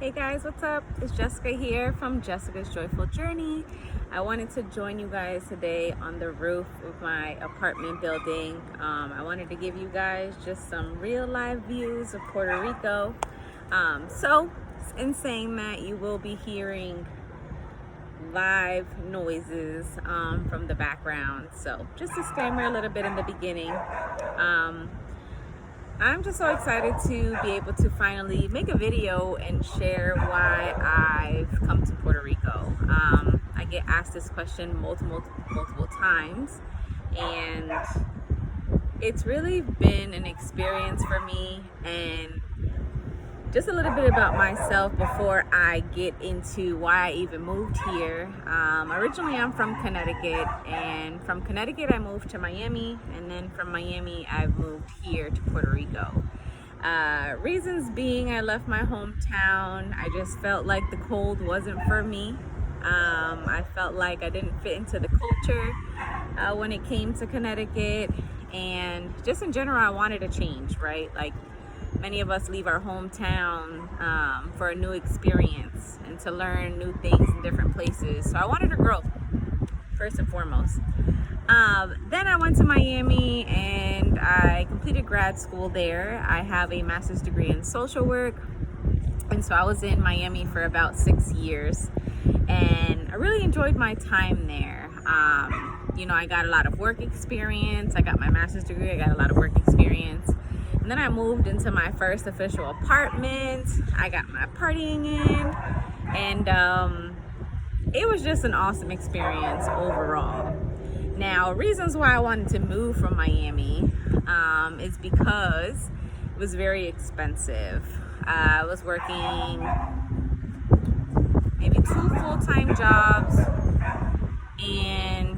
Hey guys, what's up? It's Jessica here from Jessica's Joyful Journey. I wanted to join you guys today on the roof of my apartment building. I wanted to give you guys just some real live views of Puerto Rico. So in saying that, you will be hearing live noises from the background. So just disclaimer a little bit in the beginning. I'm just so excited to be able to finally make a video and share why I've come to Puerto Rico. I get asked this question multiple times, and it's really been an experience for me. And just a little bit about myself before I get into why I even moved here. Originally I'm from Connecticut, and from Connecticut I moved to Miami, and then from Miami I've moved here to Puerto Rico. Reasons being, I left my hometown. I just felt like the cold wasn't for me. I felt like I didn't fit into the culture when it came to Connecticut, and just in general I wanted a change, right? Like, many of us leave our hometown for a new experience and to learn new things in different places. So I wanted to grow, first and foremost. Then I went to Miami and I completed grad school there. I have a master's degree in social work. And so I was in Miami for about 6 years. And I really enjoyed my time there. I got a lot of work experience. I got my master's degree. I got a lot of work experience. And then I moved into my first official apartment. I got my partying in, and it was just an awesome experience overall. Now, reasons why I wanted to move from Miami is because it was very expensive. I was working maybe 2 full-time jobs, and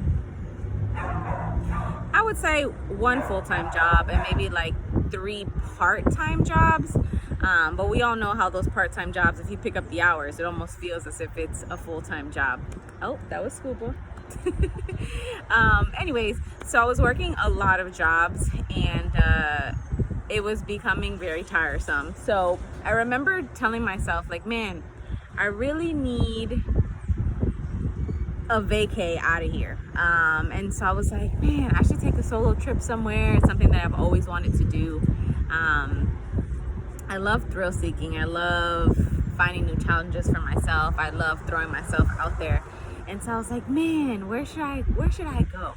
I would say 1 full-time job and maybe like 3 part-time jobs. But we all know how those part-time jobs, if you pick up the hours, it almost feels as if it's a full-time job. Oh, that was schoolboy. Anyways, so I was working a lot of jobs, and it was becoming very tiresome. So I remember telling myself, like, man, I really need a vacay out of here. And so I was like, man, I should take a solo trip somewhere. It's something that I've always wanted to do. I love thrill seeking. I love finding new challenges for myself. I love throwing myself out there. And so I was like, man, where should I go?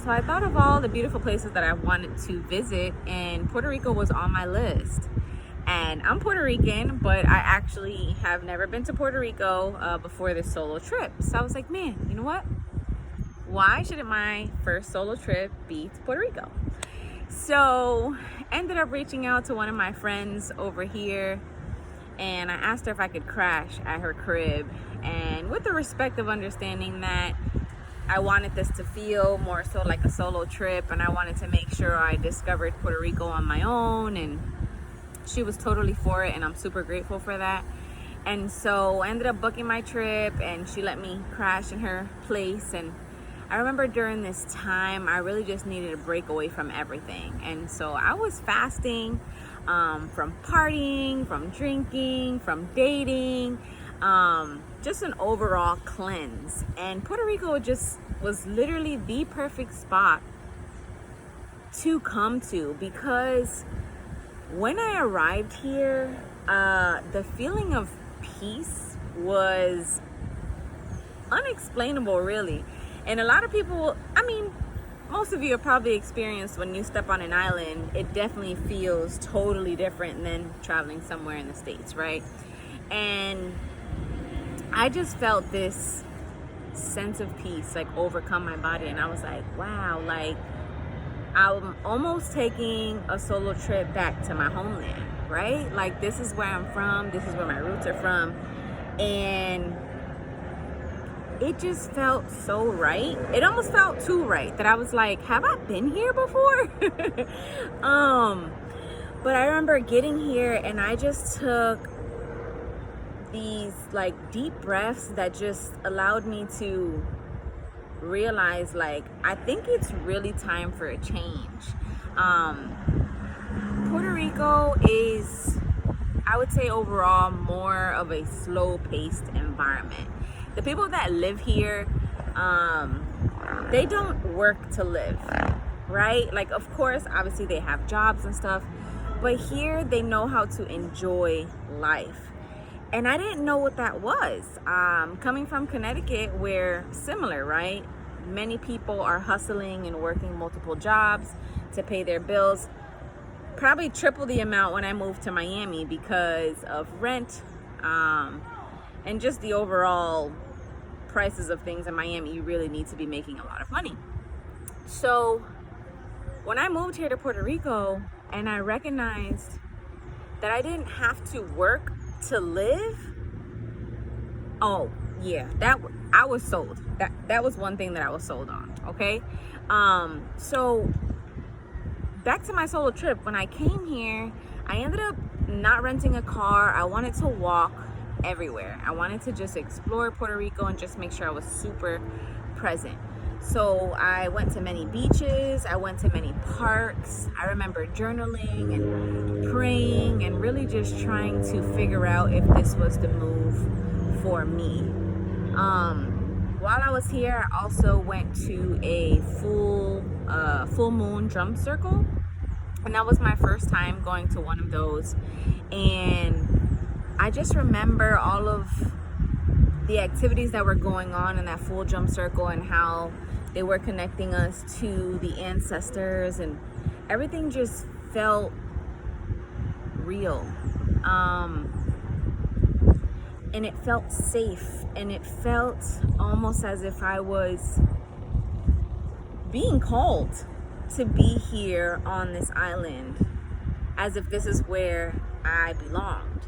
So I thought of all the beautiful places that I wanted to visit, and Puerto Rico was on my list. And I'm Puerto Rican, but I actually have never been to Puerto Rico before this solo trip. So I was like, man, you know what? Why shouldn't my first solo trip be to Puerto Rico? So ended up reaching out to one of my friends over here, and I asked her if I could crash at her crib. And with the respect of understanding that I wanted this to feel more so like a solo trip, and I wanted to make sure I discovered Puerto Rico on my own, and she was totally for it, and I'm super grateful for that. And so I ended up booking my trip, and she let me crash in her place. And I remember during this time, I really just needed a break away from everything. And so I was fasting from partying, from drinking, from dating, just an overall cleanse. And Puerto Rico just was literally the perfect spot to come to, because when I arrived here, the feeling of peace was unexplainable, really. And a lot of people, most of you have probably experienced when you step on an island, it definitely feels totally different than traveling somewhere in the States, right? And I just felt this sense of peace like overcome my body, and I was like, wow, like, I'm almost taking a solo trip back to my homeland, right? Like, this is where I'm from. This is where my roots are from. And it just felt so right. It almost felt too right that I was like, have I been here before? But I remember getting here, and I just took these like deep breaths that just allowed me to realize, like, I think it's really time for a change. Puerto Rico is, I would say overall more of a slow-paced environment. The people that live here, they don't work to live, right? Like, of course, obviously they have jobs and stuff, but here they know how to enjoy life. And I didn't know what that was. Coming from Connecticut, we're similar, right? Many people are hustling and working multiple jobs to pay their bills. Probably triple the amount when I moved to Miami because of rent, and just the overall prices of things in Miami. You really need to be making a lot of money. So when I moved here to Puerto Rico and I recognized that I didn't have to work to live, oh yeah, I was sold. That was one thing that I was sold on. Okay, so back to my solo trip. When I came here, I ended up not renting a car. I wanted to walk everywhere. I wanted to just explore Puerto Rico and just make sure I was super present. So I went to many beaches, I went to many parks. I remember journaling and praying and really just trying to figure out if this was the move for me. While I was here, I also went to a full moon drum circle, and that was my first time going to one of those. And I just remember all of the activities that were going on in that full drum circle and how they were connecting us to the ancestors, and everything just felt real. And it felt safe, and it felt almost as if I was being called to be here on this island, as if this is where I belonged.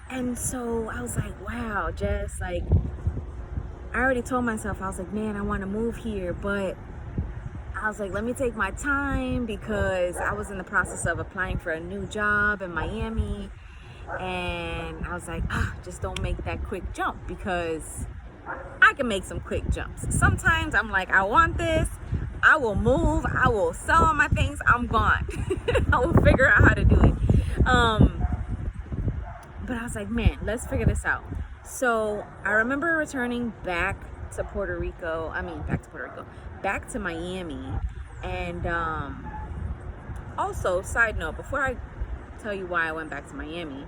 And so I was like, wow, Jess, like, I already told myself, I was like, man, I want to move here, but I was like, let me take my time, because I was in the process of applying for a new job in Miami. And I was like, just don't make that quick jump, because I can make some quick jumps. Sometimes I'm like, I want this, I will move, I will sell all my things, I'm gone. I will figure out how to do it. But I was like, man, let's figure this out. So I remember returning back to Miami. And also, side note, before I tell you why I went back to Miami,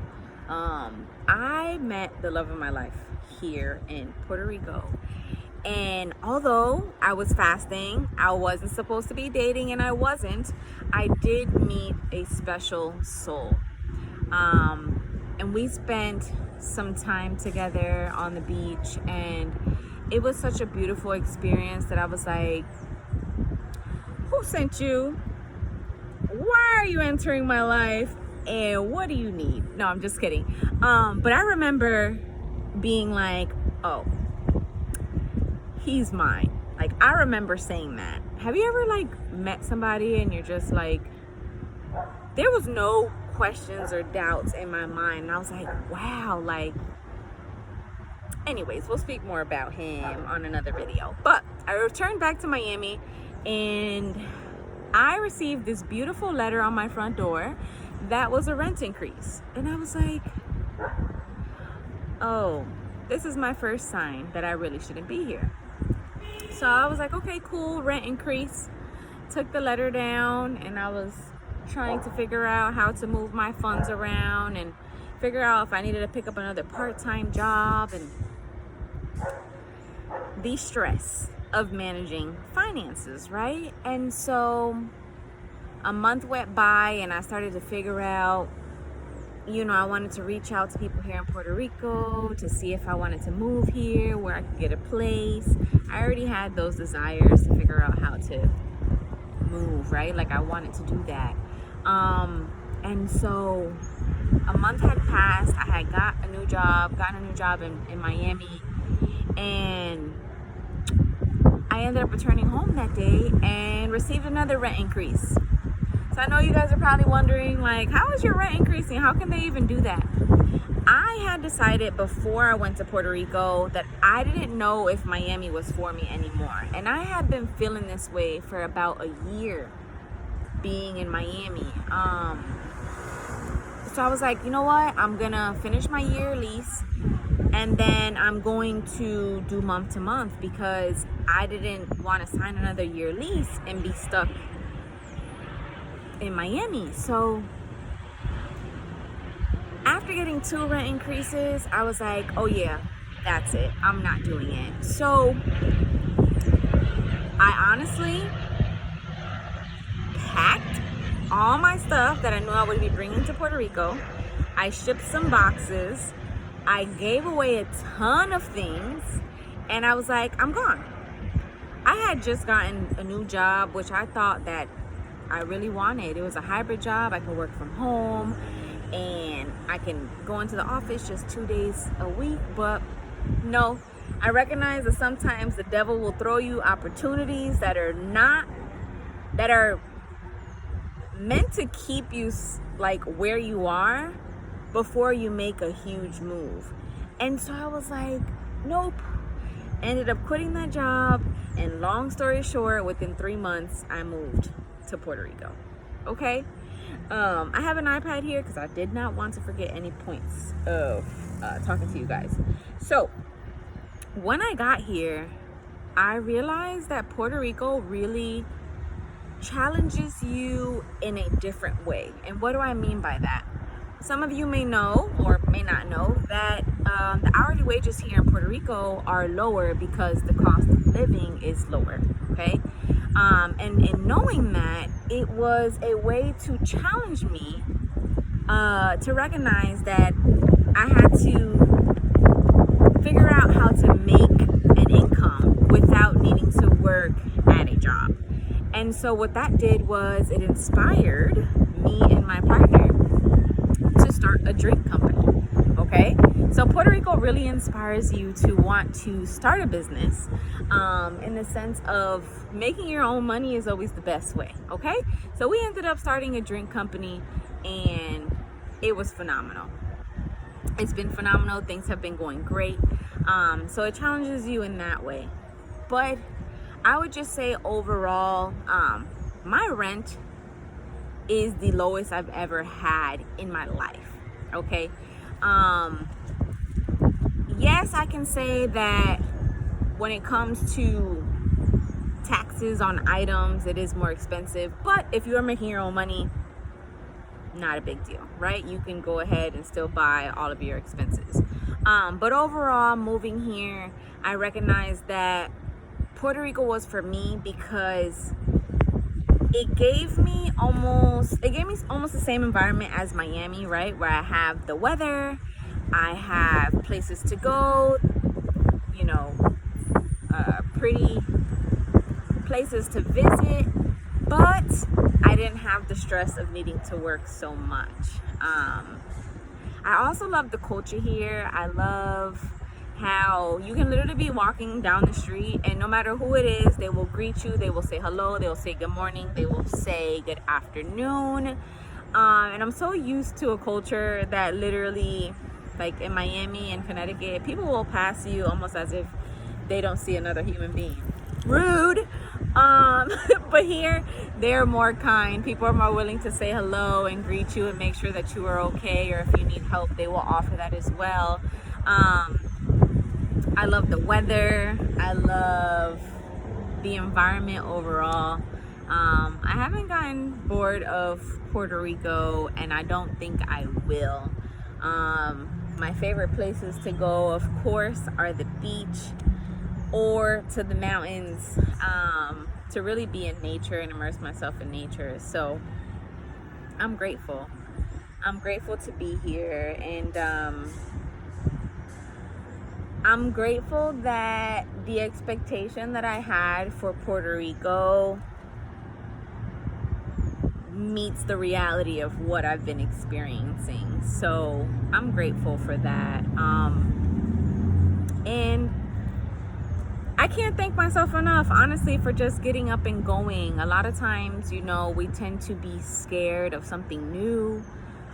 I met the love of my life here in Puerto Rico. And although I was fasting, I wasn't supposed to be dating, and I did meet a special soul. And we spent some time together on the beach, and it was such a beautiful experience that I was like, who sent you? Why are you entering my life? And what do you need? No, I'm just kidding. But I remember being like, oh, he's mine. Like, I remember saying that. Have you ever like met somebody and you're just like, there was no questions or doubts in my mind, and I was like, wow, like, anyways, we'll speak more about him on another video. But I returned back to Miami, and I received this beautiful letter on my front door that was a rent increase. And I was like, oh, this is my first sign that I really shouldn't be here. So I was like, okay, cool, rent increase. Took the letter down, and I was trying to figure out how to move my funds around and figure out if I needed to pick up another part-time job, and the stress of managing finances, right? And so a month went by, and I started to figure out, I wanted to reach out to people here in Puerto Rico to see if I wanted to move here, where I could get a place. I already had those desires to figure out how to move, right? Like, I wanted to do that. And so a month had passed. I had gotten a new job in Miami, and I ended up returning home that day and received another rent increase. So I know you guys are probably wondering, like, how is your rent increasing? How can they even do that? I had decided before I went to Puerto Rico that I didn't know if Miami was for me anymore. And I had been feeling this way for about a year being in Miami. So I was like, you know what? I'm gonna finish my year lease, and then I'm going to do month to month, because I didn't want to sign another year lease and be stuck in Miami. So after getting 2 rent increases, I was like, oh yeah, that's it. I'm not doing it. So I honestly packed all my stuff that I knew I would be bringing to Puerto Rico. I shipped some boxes. I gave away a ton of things, and I was like, I'm gone. I had just gotten a new job, which I thought that I really wanted. It was a hybrid job. I could work from home and I can go into the office just 2 days a week. But no, I recognize that sometimes the devil will throw you opportunities that are meant to keep you like where you are before you make a huge move. And so I was like, nope. Ended up quitting that job, and long story short, within 3 months I moved to Puerto Rico. Okay. I have an iPad here because I did not want to forget any points of talking to you guys. So when I got here, I realized that Puerto Rico really challenges you in a different way. And what do I mean by that? Some of you may know or may not know that the hourly wages here in Puerto Rico are lower because the cost of living is lower, okay? And in knowing that, it was a way to challenge me to recognize that I had to figure out how to make an income without needing to work at a job. And so what that did was it inspired me and my partner to start a drink company. Okay, so Puerto Rico really inspires you to want to start a business, in the sense of making your own money is always the best way. Okay, so we ended up starting a drink company, and it was phenomenal. It's been phenomenal. Things have been going great. So it challenges you in that way. But I would just say overall, my rent is the lowest I've ever had in my life. Okay. Yes, I can say that when it comes to taxes on items, it is more expensive. But if you are making your own money, not a big deal, right? You can go ahead and still buy all of your expenses. But overall, moving here, I recognize that Puerto Rico was for me because it gave me almost the same environment as Miami, right? Where I have the weather, I have places to go, pretty places to visit, but I didn't have the stress of needing to work so much. I also love the culture here. I love how you can literally be walking down the street, and no matter who it is, they will greet you, they will say hello, they will say good morning, they will say good afternoon. And I'm so used to a culture that literally, like in Miami and Connecticut, people will pass you almost as if they don't see another human being. Rude. But here they're more kind. People are more willing to say hello and greet you and make sure that you are okay, or if you need help, they will offer that as well. I love the weather. I love the environment overall. I haven't gotten bored of Puerto Rico, and I don't think I will. My favorite places to go, of course, are the beach or to the mountains, to really be in nature and immerse myself in nature. So I'm grateful. I'm grateful to be here, and I'm grateful that the expectation that I had for Puerto Rico meets the reality of what I've been experiencing. So I'm grateful for that. And I can't thank myself enough, honestly, for just getting up and going. A lot of times, we tend to be scared of something new,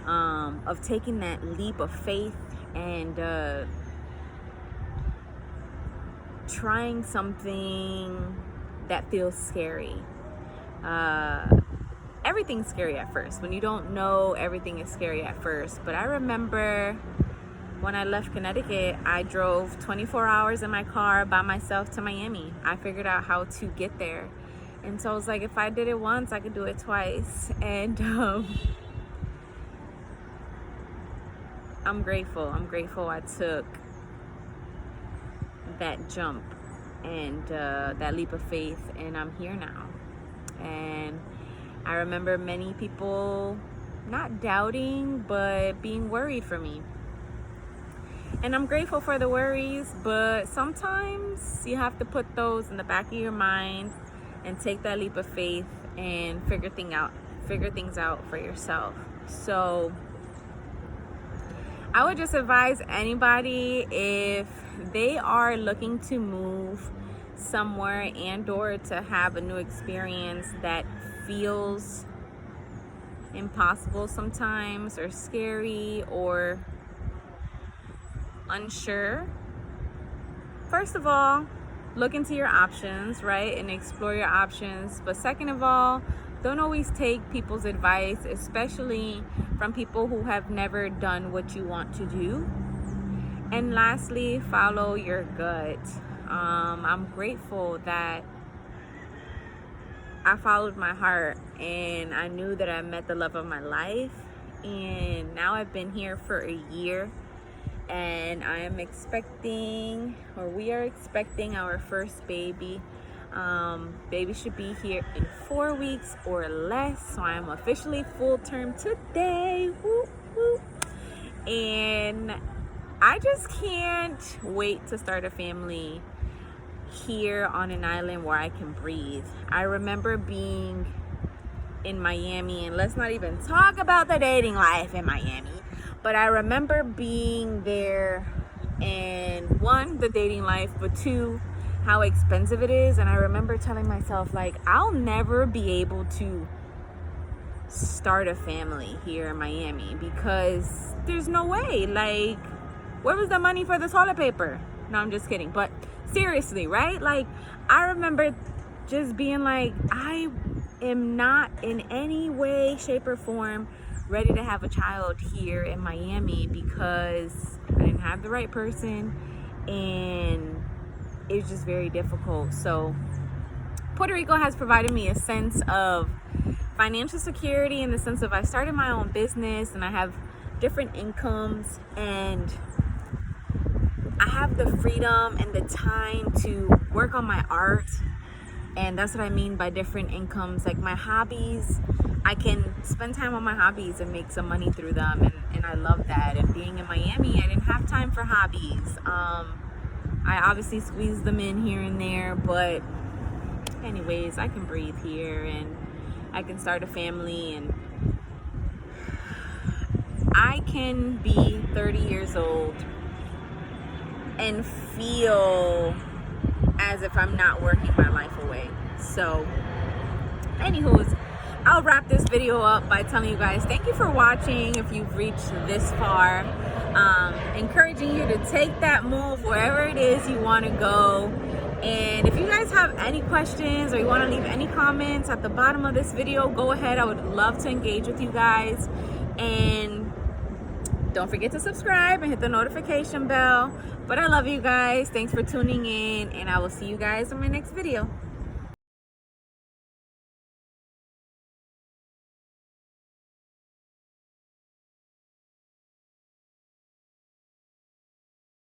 of taking that leap of faith and trying something that feels scary. everything's scary at first. When you don't know, everything is scary at first. But I remember when I left Connecticut, I drove 24 hours in my car by myself to Miami. I figured out how to get there. And so I was like, if I did it once, I could do it twice. And I'm grateful. I'm grateful I took that jump and that leap of faith, and I'm here now. And I remember many people not doubting, but being worried for me. And I'm grateful for the worries, but sometimes you have to put those in the back of your mind and take that leap of faith and figure things out for yourself. So I would just advise anybody, if they are looking to move somewhere and or to have a new experience that feels impossible sometimes, or scary, or unsure, first of all, look into your options, right? And explore your options. But second of all, don't always take people's advice, especially from people who have never done what you want to do. And lastly, follow your gut. I'm grateful that I followed my heart and I knew that I met the love of my life. And now I've been here for a year. And I am expecting, or we are expecting, our first baby. Baby should be here in 4 weeks or less. So I am officially full term today. Woo, woo. And I just can't wait to start a family here on an island where I can breathe. I remember being in Miami, and let's not even talk about the dating life in Miami. But I remember being there, and one, the dating life, but two, how expensive it is. And I remember telling myself, like, I'll never be able to start a family here in Miami because there's no way. Like, where was the money for the toilet paper? No, I'm just kidding. But seriously, right? Like, I remember just being like, I am not in any way, shape, or form ready to have a child here in Miami because I didn't have the right person, and it was just very difficult. So Puerto Rico has provided me a sense of financial security, in the sense of I started my own business and I have different incomes, and I have the freedom and the time to work on my art. And that's what I mean by different incomes. Like my hobbies, I can spend time on my hobbies and make some money through them, and I love that. And being in Miami, I didn't have time for hobbies. I obviously squeeze them in here and there, but anyways, I can breathe here and I can start a family, and I can be 30 years old and feel as if I'm not working my life away. So anywho's, I'll wrap this video up by telling you guys thank you for watching. If you've reached this far, encouraging you to take that move wherever it is you want to go. And if you guys have any questions or you want to leave any comments at the bottom of this video, go ahead. I would love to engage with you guys. And don't forget to subscribe and hit the notification bell. But I love you guys. Thanks for tuning in, and I will see you guys in my next video.